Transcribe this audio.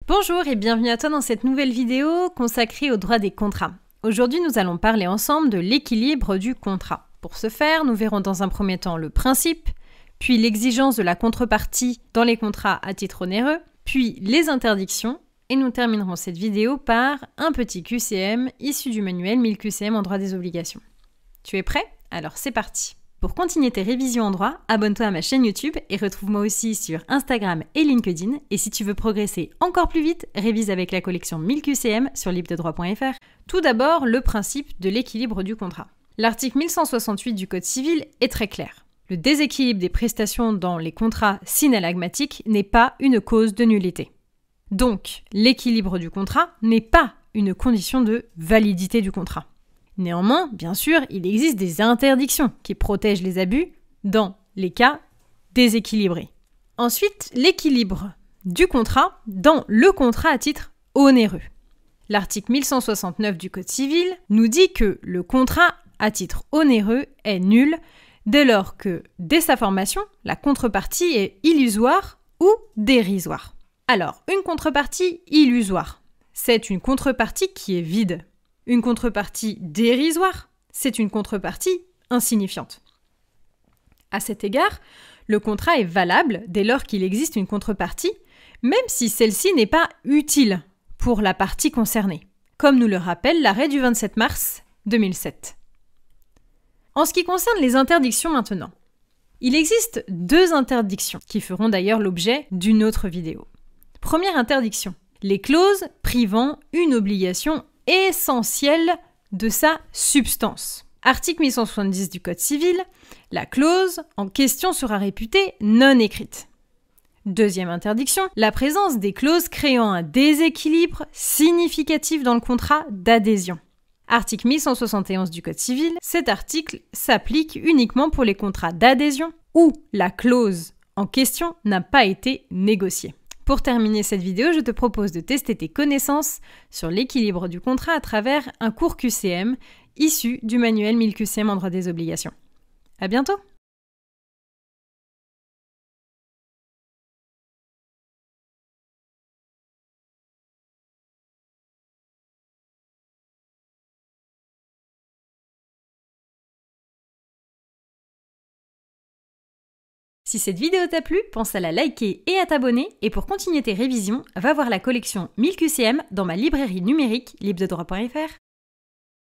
Bonjour et bienvenue à toi dans cette nouvelle vidéo consacrée au droit des contrats. Aujourd'hui, nous allons parler ensemble de l'équilibre du contrat. Pour ce faire, nous verrons dans un premier temps le principe, puis l'exigence de la contrepartie dans les contrats à titre onéreux, puis les interdictions, et nous terminerons cette vidéo par un petit QCM issu du manuel 1000 QCM en droit des obligations. Tu es prêt? Alors c'est parti! Pour continuer tes révisions en droit, abonne-toi à ma chaîne YouTube et retrouve-moi aussi sur Instagram et LinkedIn. Et si tu veux progresser encore plus vite, révise avec la collection 1000 QCM sur libredroit.fr. Tout d'abord, le principe de l'équilibre du contrat. L'article 1168 du Code civil est très clair. Le déséquilibre des prestations dans les contrats synallagmatiques n'est pas une cause de nullité. Donc, l'équilibre du contrat n'est pas une condition de validité du contrat. Néanmoins, bien sûr, il existe des interdictions qui protègent les abus dans les cas déséquilibrés. Ensuite, l'équilibre du contrat dans le contrat à titre onéreux. L'article 1169 du Code civil nous dit que le contrat à titre onéreux est nul dès lors que, dès sa formation, la contrepartie est illusoire ou dérisoire. Alors, une contrepartie illusoire, c'est une contrepartie qui est vide. Une contrepartie dérisoire, c'est une contrepartie insignifiante. À cet égard, le contrat est valable dès lors qu'il existe une contrepartie, même si celle-ci n'est pas utile pour la partie concernée, comme nous le rappelle l'arrêt du 27 mars 2007. En ce qui concerne les interdictions maintenant, il existe deux interdictions qui feront d'ailleurs l'objet d'une autre vidéo. Première interdiction, les clauses privant une obligation essentielle de sa substance. Article 1170 du Code civil, la clause en question sera réputée non écrite. Deuxième interdiction, la présence des clauses créant un déséquilibre significatif dans le contrat d'adhésion. Article 1171 du Code civil, cet article s'applique uniquement pour les contrats d'adhésion où la clause en question n'a pas été négociée. Pour terminer cette vidéo, je te propose de tester tes connaissances sur l'équilibre du contrat à travers un cours QCM issu du manuel 1000 QCM en droit des obligations. À bientôt! Si cette vidéo t'a plu, pense à la liker et à t'abonner. Et pour continuer tes révisions, va voir la collection 1000 QCM dans ma librairie numérique libredroit.fr.